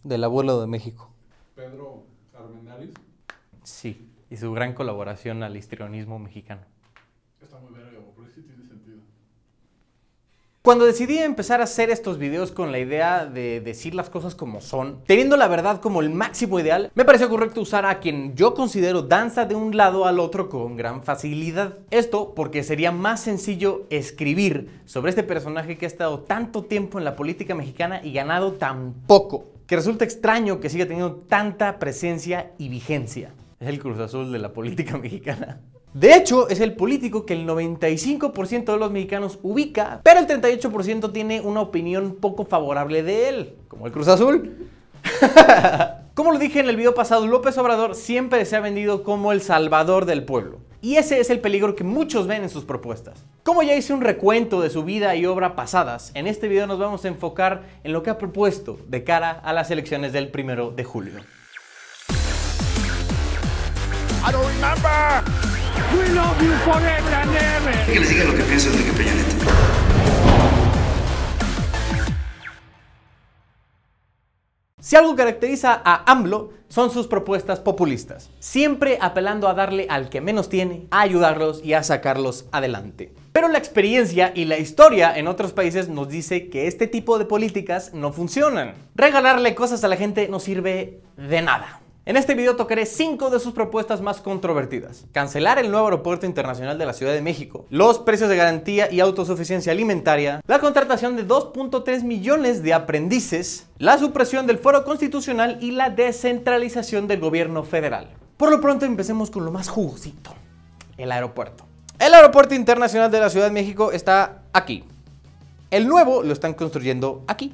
del abuelo de México. Pedro Armendáriz. Sí, y su gran colaboración al histrionismo mexicano. Está muy verga, porque sí tiene sentido. Cuando decidí empezar a hacer estos videos con la idea de decir las cosas como son, teniendo la verdad como el máximo ideal, me pareció correcto usar a quien yo considero danza de un lado al otro con gran facilidad. Esto porque sería más sencillo escribir sobre este personaje que ha estado tanto tiempo en la política mexicana y ganado tan poco, que resulta extraño que siga teniendo tanta presencia y vigencia. Es el Cruz Azul de la política mexicana. De hecho, es el político que el 95% de los mexicanos ubica, pero el 38% tiene una opinión poco favorable de él, como el Cruz Azul. Como lo dije en el video pasado, López Obrador siempre se ha vendido como el salvador del pueblo. Y ese es el peligro que muchos ven en sus propuestas. Como ya hice un recuento de su vida y obra pasadas, en este video nos vamos a enfocar en lo que ha propuesto de cara a las elecciones del 1 de julio. I don't remember. We love you forever and ever. Que les diga lo que pienso de Enrique Peña Nieto. Si algo caracteriza a AMLO, son sus propuestas populistas, siempre apelando a darle al que menos tiene, a ayudarlos y a sacarlos adelante. Pero la experiencia y la historia en otros países nos dice que este tipo de políticas no funcionan. Regalarle cosas a la gente no sirve de nada. En este video tocaré 5 de sus propuestas más controvertidas. Cancelar el nuevo aeropuerto internacional de la Ciudad de México, los precios de garantía y autosuficiencia alimentaria, la contratación de 2.3 millones de aprendices, la supresión del fuero constitucional y la descentralización del gobierno federal. Por lo pronto empecemos con lo más jugosito, el aeropuerto. El aeropuerto internacional de la Ciudad de México está aquí. El nuevo lo están construyendo aquí.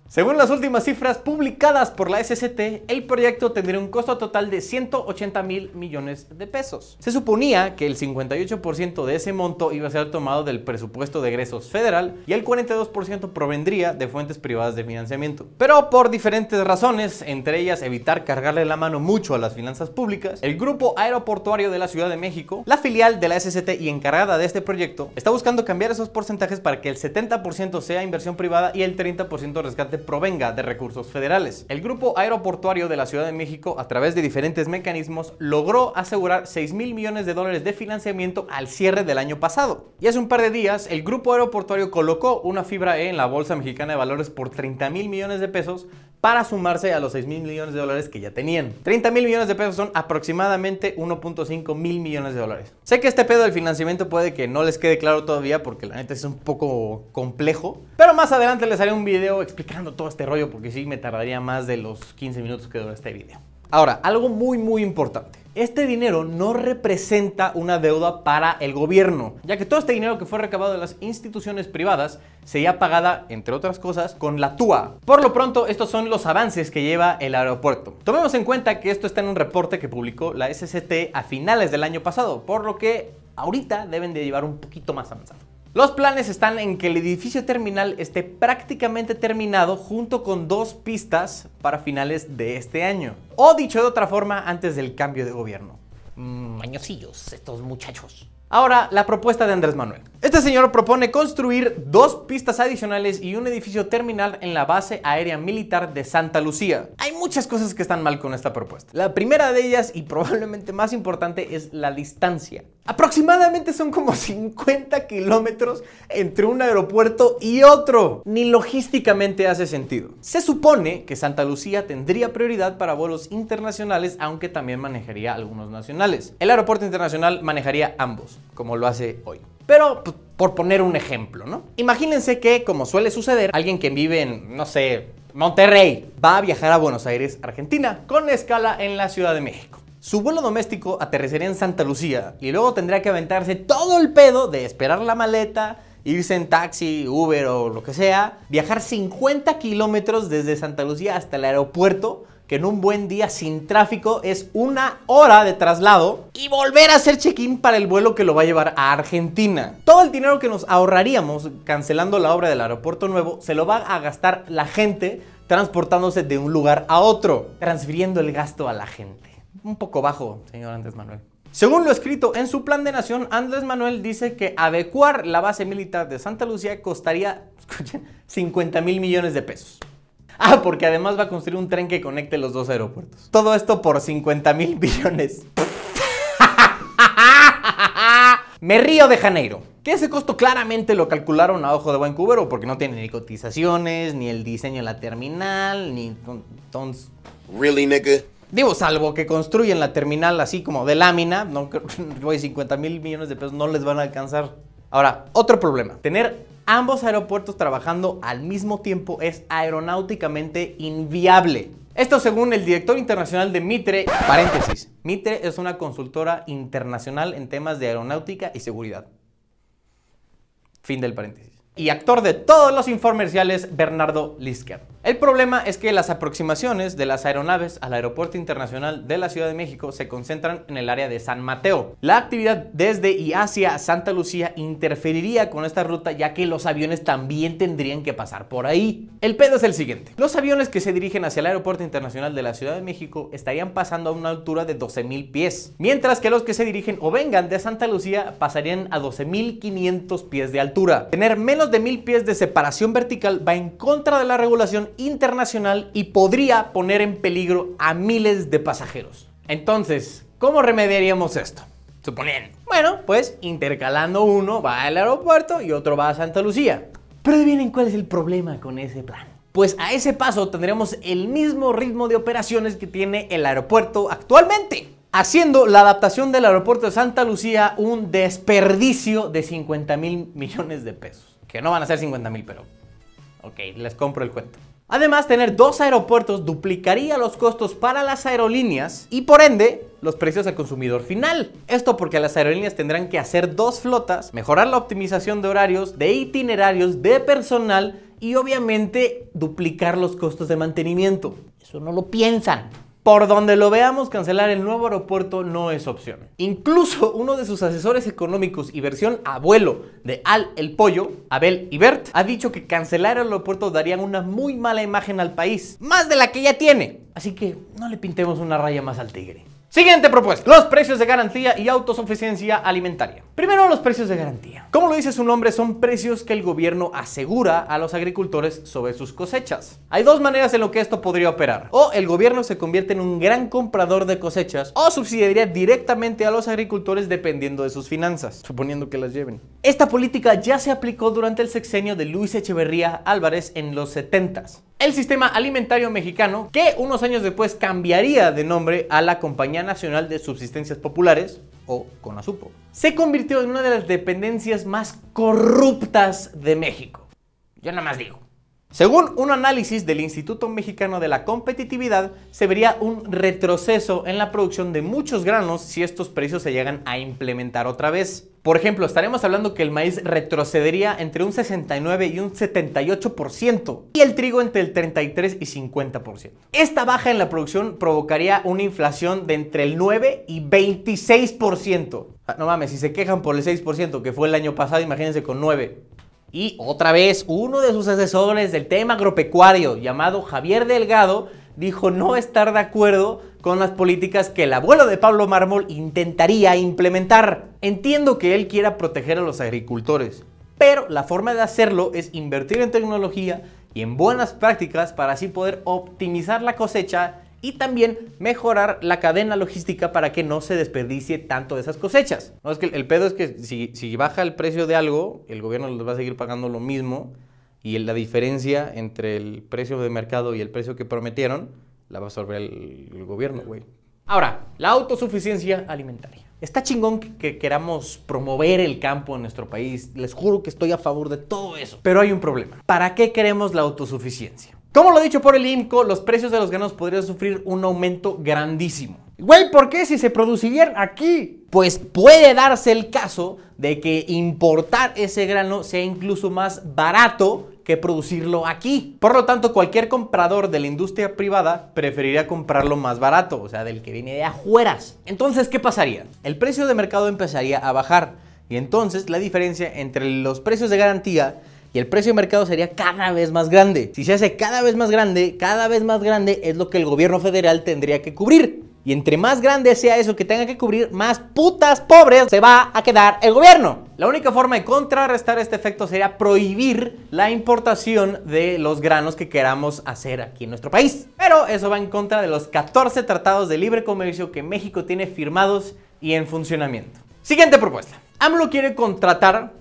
Según las últimas cifras publicadas por la SCT, el proyecto tendría un costo total de 180,000 millones de pesos. Se suponía que el 58% de ese monto iba a ser tomado del presupuesto de egresos federal y el 42% provendría de fuentes privadas de financiamiento. Pero por diferentes razones, entre ellas evitar cargarle la mano mucho a las finanzas públicas, el Grupo Aeroportuario de la Ciudad de México, la filial de la SCT y encargada de este proyecto, está buscando cambiar esos porcentajes para que el 70% sea inversión privada y el 30% rescate provenga de recursos federales. El Grupo Aeroportuario de la Ciudad de México, a través de diferentes mecanismos, logró asegurar 6,000 millones de dólares de financiamiento al cierre del año pasado. Y hace un par de días, el Grupo Aeroportuario colocó una fibra E en la Bolsa Mexicana de Valores por 30,000 millones de pesos para sumarse a los 6,000 millones de dólares que ya tenían. 30,000 millones de pesos son aproximadamente 1.5 mil millones de dólares. Sé que este pedo del financiamiento puede que no les quede claro todavía porque la neta es un poco complejo, pero más adelante les haré un video explicando todo este rollo porque sí me tardaría más de los 15 minutos que dura este video. Ahora, algo muy importante. Este dinero no representa una deuda para el gobierno, ya que todo este dinero que fue recabado de las instituciones privadas sería pagada, entre otras cosas, con la TUA. Por lo pronto, estos son los avances que lleva el aeropuerto. Tomemos en cuenta que esto está en un reporte que publicó la SCT a finales del año pasado, por lo que ahorita deben de llevar un poquito más avanzado. Los planes están en que el edificio terminal esté prácticamente terminado junto con 2 pistas para finales de este año. O dicho de otra forma, antes del cambio de gobierno. Mañosillos estos muchachos. Ahora, la propuesta de Andrés Manuel. Este señor propone construir 2 pistas adicionales y un edificio terminal en la base aérea militar de Santa Lucía. Hay muchas cosas que están mal con esta propuesta. La primera de ellas, y probablemente más importante, es la distancia. Aproximadamente son como 50 kilómetros entre un aeropuerto y otro. Ni logísticamente hace sentido. Se supone que Santa Lucía tendría prioridad para vuelos internacionales, aunque también manejaría algunos nacionales. El aeropuerto internacional manejaría ambos, como lo hace hoy. Pero, pues, por poner un ejemplo, ¿no? Imagínense que, como suele suceder, alguien que vive en, no sé, Monterrey, va a viajar a Buenos Aires, Argentina, con escala en la Ciudad de México. Su vuelo doméstico aterrizaría en Santa Lucía y luego tendría que aventarse todo el pedo de esperar la maleta, irse en taxi, Uber o lo que sea, viajar 50 kilómetros desde Santa Lucía hasta el aeropuerto, que en un buen día sin tráfico es 1 hora de traslado, y volver a hacer check-in para el vuelo que lo va a llevar a Argentina. Todo el dinero que nos ahorraríamos cancelando la obra del aeropuerto nuevo se lo va a gastar la gente transportándose de un lugar a otro, transfiriendo el gasto a la gente. Un poco bajo, señor Andrés Manuel. Según lo escrito en su plan de nación, Andrés Manuel dice que adecuar la base militar de Santa Lucía costaría, escuchen, 50,000 millones de pesos. Ah, porque además va a construir un tren que conecte los dos aeropuertos. Todo esto por 50,000 billones. Me río de Janeiro. Que ese costo claramente lo calcularon a ojo de buen cubero porque no tiene ni cotizaciones, ni el diseño de la terminal, ni... Really, nigga? Digo, salvo que construyen la terminal así como de lámina, no, 50,000 millones de pesos no les van a alcanzar. Ahora, otro problema. Tener ambos aeropuertos trabajando al mismo tiempo es aeronáuticamente inviable. Esto según el director internacional de Mitre, paréntesis. Mitre es una consultora internacional en temas de aeronáutica y seguridad. Fin del paréntesis. Y actor de todos los infomerciales, Bernardo Lisker. El problema es que las aproximaciones de las aeronaves al Aeropuerto Internacional de la Ciudad de México se concentran en el área de San Mateo. La actividad desde y hacia Santa Lucía interferiría con esta ruta, ya que los aviones también tendrían que pasar por ahí. El pedo es el siguiente. Los aviones que se dirigen hacia el Aeropuerto Internacional de la Ciudad de México estarían pasando a una altura de 12,000 pies, mientras que los que se dirigen o vengan de Santa Lucía pasarían a 12,500 pies de altura. Tener menos de 1,000 pies de separación vertical va en contra de la regulación internacional y podría poner en peligro a miles de pasajeros. Entonces, ¿cómo remediaríamos esto? Suponiendo. Bueno, pues intercalando, uno va al aeropuerto y otro va a Santa Lucía. Pero adivinen cuál es el problema con ese plan. Pues a ese paso tendremos el mismo ritmo de operaciones que tiene el aeropuerto actualmente, haciendo la adaptación del aeropuerto de Santa Lucía un desperdicio de 50,000 millones de pesos. Que no van a ser 50,000, pero ok, les compro el cuento. Además, tener dos aeropuertos duplicaría los costos para las aerolíneas y por ende los precios al consumidor final. Esto porque las aerolíneas tendrán que hacer dos flotas, mejorar la optimización de horarios, de itinerarios, de personal y obviamente duplicar los costos de mantenimiento. Eso no lo piensan. Por donde lo veamos, cancelar el nuevo aeropuerto no es opción. Incluso uno de sus asesores económicos y versión abuelo de Al el Pollo, Abel Ibert, ha dicho que cancelar el aeropuerto daría una muy mala imagen al país, más de la que ya tiene. Así que no le pintemos una raya más al tigre. Siguiente propuesta, los precios de garantía y autosuficiencia alimentaria. Primero, los precios de garantía. Como lo dice su nombre, son precios que el gobierno asegura a los agricultores sobre sus cosechas. Hay dos maneras en lo que esto podría operar. O el gobierno se convierte en un gran comprador de cosechas, o subsidiaría directamente a los agricultores dependiendo de sus finanzas, suponiendo que las lleven. Esta política ya se aplicó durante el sexenio de Luis Echeverría Álvarez en los 70s. El sistema alimentario mexicano, que unos años después cambiaría de nombre a la Compañía Nacional de Subsistencias Populares, o CONASUPO, se convirtió en una de las dependencias más corruptas de México. Yo nada más digo. Según un análisis del Instituto Mexicano de la Competitividad, se vería un retroceso en la producción de muchos granos si estos precios se llegan a implementar otra vez. Por ejemplo, estaremos hablando que el maíz retrocedería entre un 69 y un 78% y el trigo entre el 33 y 50%. Esta baja en la producción provocaría una inflación de entre el 9 y 26%. No mames, si se quejan por el 6% que fue el año pasado, imagínense con 9%. Y otra vez, uno de sus asesores del tema agropecuario, llamado Javier Delgado, dijo no estar de acuerdo con las políticas que el abuelo de Pablo Mármol intentaría implementar. Entiendo que él quiera proteger a los agricultores, pero la forma de hacerlo es invertir en tecnología y en buenas prácticas para así poder optimizar la cosecha y también mejorar la cadena logística para que no se desperdicie tanto de esas cosechas. No, es que el pedo es que si baja el precio de algo, el gobierno les va a seguir pagando lo mismo y la diferencia entre el precio de mercado y el precio que prometieron la va a absorber el gobierno, güey. Ahora, la autosuficiencia alimentaria. Está chingón que queramos promover el campo en nuestro país. Les juro que estoy a favor de todo eso. Pero hay un problema. ¿Para qué queremos la autosuficiencia? Como lo dicho por el IMCO, los precios de los granos podrían sufrir un aumento grandísimo. Güey, ¿por qué si se producirían aquí? Pues puede darse el caso de que importar ese grano sea incluso más barato que producirlo aquí. Por lo tanto, cualquier comprador de la industria privada preferiría comprarlo más barato, o sea, del que viene de afueras. Entonces, ¿qué pasaría? El precio de mercado empezaría a bajar y entonces la diferencia entre los precios de garantía y el precio de mercado sería cada vez más grande. Si se hace cada vez más grande es lo que el gobierno federal tendría que cubrir. Y entre más grande sea eso que tenga que cubrir, más putas pobres se va a quedar el gobierno. La única forma de contrarrestar este efecto sería prohibir la importación de los granos que queramos hacer aquí en nuestro país. Pero eso va en contra de los 14 tratados de libre comercio que México tiene firmados y en funcionamiento. Siguiente propuesta. AMLO quiere contratar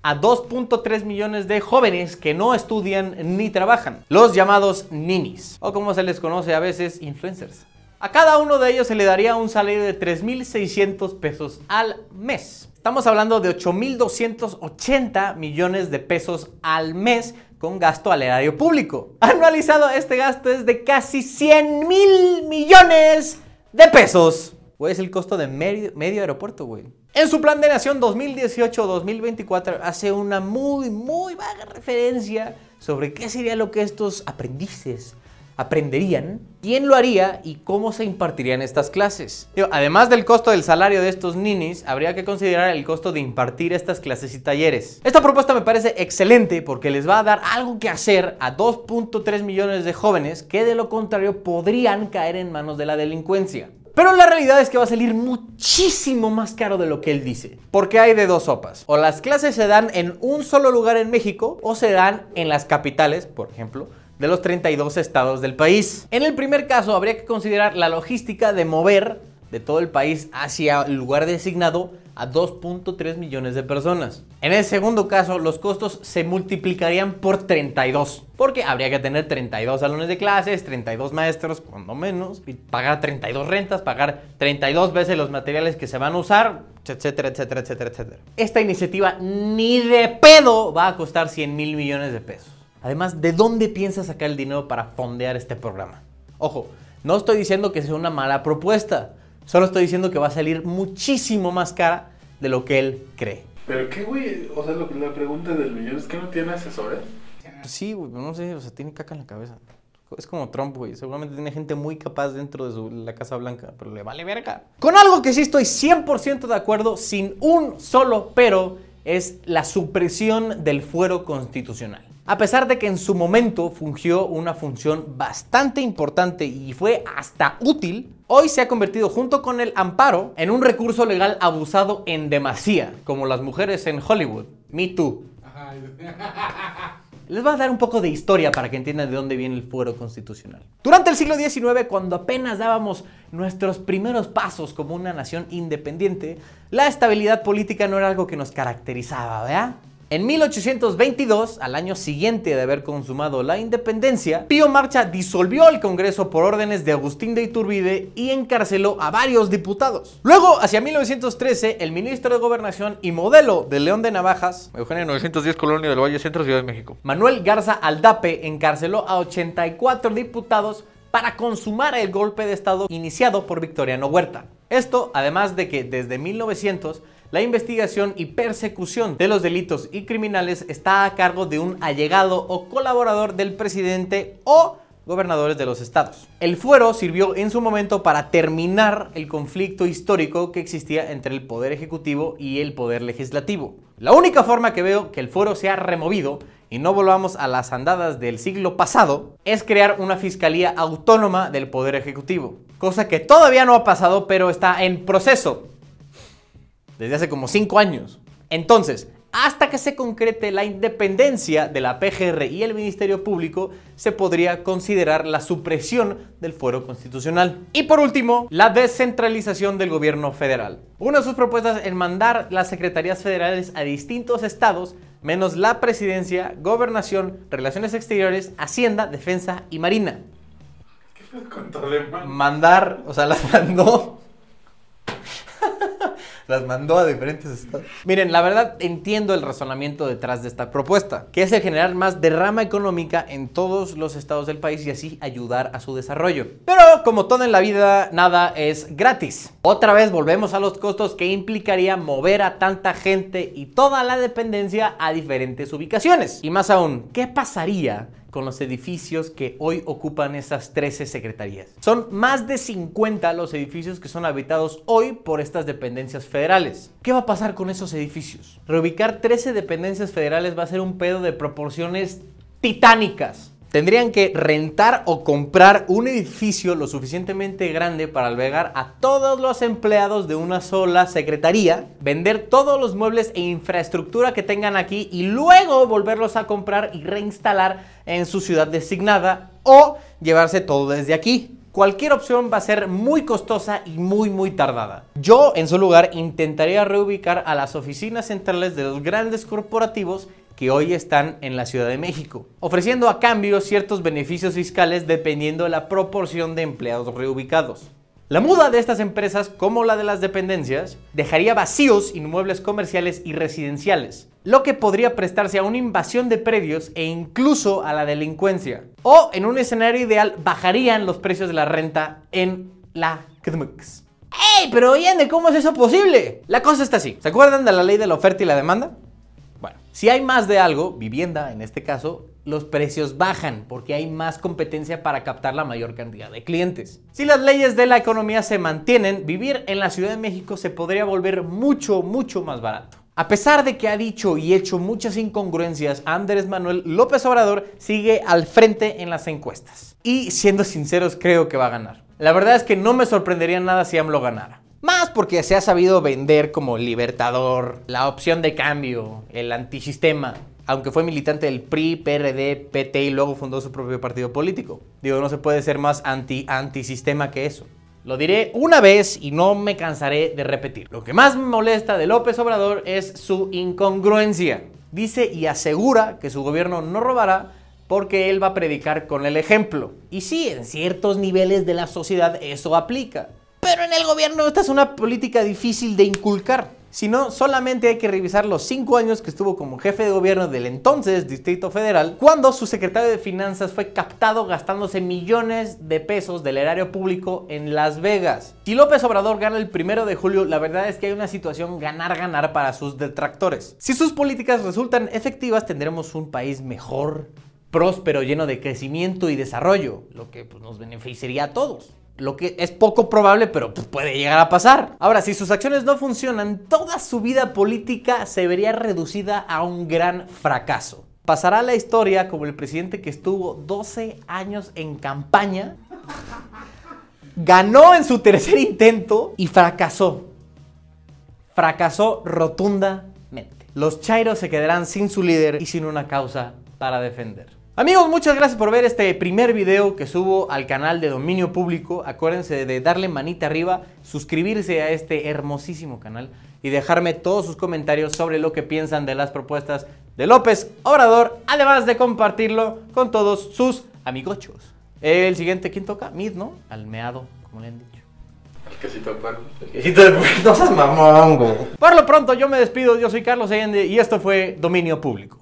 a 2.3 millones de jóvenes que no estudian ni trabajan, los llamados ninis, o como se les conoce a veces, influencers. A cada uno de ellos se le daría un salario de 3,600 pesos al mes. Estamos hablando de 8,280 millones de pesos al mes con gasto al erario público. Anualizado, este gasto es de casi 100,000 millones de pesos. Güey, es el costo de medio aeropuerto, güey. En su plan de nación 2018-2024 hace una muy vaga referencia sobre qué sería lo que estos aprendices aprenderían, quién lo haría y cómo se impartirían estas clases. Además del costo del salario de estos ninis, habría que considerar el costo de impartir estas clases y talleres. Esta propuesta me parece excelente porque les va a dar algo que hacer a 2.3 millones de jóvenes que de lo contrario podrían caer en manos de la delincuencia. Pero la realidad es que va a salir muchísimo más caro de lo que él dice. Porque hay de dos sopas. O las clases se dan en un solo lugar en México o se dan en las capitales, por ejemplo, de los 32 estados del país. En el primer caso habría que considerar la logística de mover de todo el país hacia el lugar designado a 2.3 millones de personas. En el segundo caso, los costos se multiplicarían por 32, porque habría que tener 32 salones de clases, 32 maestros, cuando menos, y pagar 32 rentas, pagar 32 veces los materiales que se van a usar, etcétera, etcétera, etcétera, etcétera. Esta iniciativa ni de pedo va a costar 100,000 millones de pesos. Además, ¿de dónde piensa sacar el dinero para fondear este programa? Ojo, no estoy diciendo que sea una mala propuesta. Solo estoy diciendo que va a salir muchísimo más cara de lo que él cree. ¿Pero qué, güey? O sea, la pregunta del millón es que no tiene asesores. Pues sí, güey, no sé, o sea, tiene caca en la cabeza. Es como Trump, güey. Seguramente tiene gente muy capaz dentro de la Casa Blanca, pero le vale verga. Con algo que sí estoy 100% de acuerdo, sin un solo pero, es la supresión del fuero constitucional. A pesar de que en su momento fungió una función bastante importante y fue hasta útil, hoy se ha convertido junto con el amparo en un recurso legal abusado en demasía, como las mujeres en Hollywood. Me Too. Les voy a dar un poco de historia para que entiendan de dónde viene el fuero constitucional. Durante el siglo XIX, cuando apenas dábamos nuestros primeros pasos como una nación independiente, la estabilidad política no era algo que nos caracterizaba, ¿verdad? En 1822, al año siguiente de haber consumado la independencia, Pío Marcha disolvió el Congreso por órdenes de Agustín de Iturbide y encarceló a varios diputados. Luego, hacia 1913, el ministro de Gobernación y modelo de León de Navajas, Eugenio 910 Colonia del Valle Centro, Ciudad de México, Manuel Garza Aldape, encarceló a 84 diputados para consumar el golpe de Estado iniciado por Victoriano Huerta. Esto, además de que desde 1900, la investigación y persecución de los delitos y criminales está a cargo de un allegado o colaborador del presidente o gobernadores de los estados. El fuero sirvió en su momento para terminar el conflicto histórico que existía entre el poder ejecutivo y el poder legislativo. La única forma que veo que el fuero sea removido y no volvamos a las andadas del siglo pasado es crear una fiscalía autónoma del poder ejecutivo, cosa que todavía no ha pasado, pero está en proceso desde hace como 5 años. Entonces, hasta que se concrete la independencia de la PGR y el Ministerio Público, se podría considerar la supresión del fuero constitucional. Y por último, la descentralización del gobierno federal. Una de sus propuestas es mandar las secretarías federales a distintos estados, menos la presidencia, gobernación, relaciones exteriores, hacienda, defensa y marina. ¿Qué fue con todo de Mandar, o sea, las mandó... Las mandó a diferentes estados. Miren, la verdad entiendo el razonamiento detrás de esta propuesta, que es el generar más derrama económica en todos los estados del país y así ayudar a su desarrollo. Pero como todo en la vida, nada es gratis. Otra vez volvemos a los costos que implicaría mover a tanta gente y toda la dependencia a diferentes ubicaciones. Y más aún, ¿qué pasaría con los edificios que hoy ocupan esas 13 secretarías? Son más de 50 los edificios que son habitados hoy por estas dependencias federales. ¿Qué va a pasar con esos edificios? Reubicar 13 dependencias federales va a ser un pedo de proporciones titánicas. Tendrían que rentar o comprar un edificio lo suficientemente grande para albergar a todos los empleados de una sola secretaría, vender todos los muebles e infraestructura que tengan aquí y luego volverlos a comprar y reinstalar en su ciudad designada o llevarse todo desde aquí. Cualquier opción va a ser muy costosa y muy tardada. Yo, en su lugar, intentaría reubicar a las oficinas centrales de los grandes corporativos que hoy están en la Ciudad de México, ofreciendo a cambio ciertos beneficios fiscales dependiendo de la proporción de empleados reubicados. La muda de estas empresas, como la de las dependencias, dejaría vacíos inmuebles comerciales y residenciales, lo que podría prestarse a una invasión de predios e incluso a la delincuencia. O, en un escenario ideal, bajarían los precios de la renta en la CDMX. ¡Ey! Pero Allende, ¿cómo es eso posible? La cosa está así. ¿Se acuerdan de la ley de la oferta y la demanda? Bueno, si hay más de algo, vivienda en este caso, los precios bajan porque hay más competencia para captar la mayor cantidad de clientes. Si las leyes de la economía se mantienen, vivir en la Ciudad de México se podría volver mucho más barato. A pesar de que ha dicho y hecho muchas incongruencias, Andrés Manuel López Obrador sigue al frente en las encuestas. Y siendo sinceros, creo que va a ganar. La verdad es que no me sorprendería nada si AMLO ganara. Más porque se ha sabido vender como libertador, la opción de cambio, el antisistema, aunque fue militante del PRI, PRD, PT y luego fundó su propio partido político. Digo, no se puede ser más antisistema que eso. Lo diré una vez y no me cansaré de repetir. Lo que más me molesta de López Obrador es su incongruencia. Dice y asegura que su gobierno no robará porque él va a predicar con el ejemplo. Y sí, en ciertos niveles de la sociedad eso aplica. Pero en el gobierno esta es una política difícil de inculcar. Si no, solamente hay que revisar los 5 años que estuvo como jefe de gobierno del entonces Distrito Federal, cuando su secretario de Finanzas fue captado gastándose millones de pesos del erario público en Las Vegas. Si López Obrador gana el 1 de julio, la verdad es que hay una situación ganar-ganar para sus detractores. Si sus políticas resultan efectivas, tendremos un país mejor, próspero, lleno de crecimiento y desarrollo, lo que nos beneficiaría a todos. Lo que es poco probable, pero puede llegar a pasar. Ahora, si sus acciones no funcionan, toda su vida política se vería reducida a un gran fracaso. Pasará a la historia como el presidente que estuvo 12 años en campaña, ganó en su tercer intento y fracasó. Fracasó rotundamente. Los chairos se quedarán sin su líder y sin una causa para defender. Amigos, muchas gracias por ver este primer video que subo al canal de Dominio Público. Acuérdense de darle manita arriba, suscribirse a este hermosísimo canal y dejarme todos sus comentarios sobre lo que piensan de las propuestas de López Obrador, además de compartirlo con todos sus amigochos. El siguiente, ¿quién toca? Mid, ¿no? Almeado, como le han dicho. El quesito de puerco. El quesito de puerco. No seas mamón, güey. Por lo pronto, yo me despido. Yo soy Carlos Allende y esto fue Dominio Público.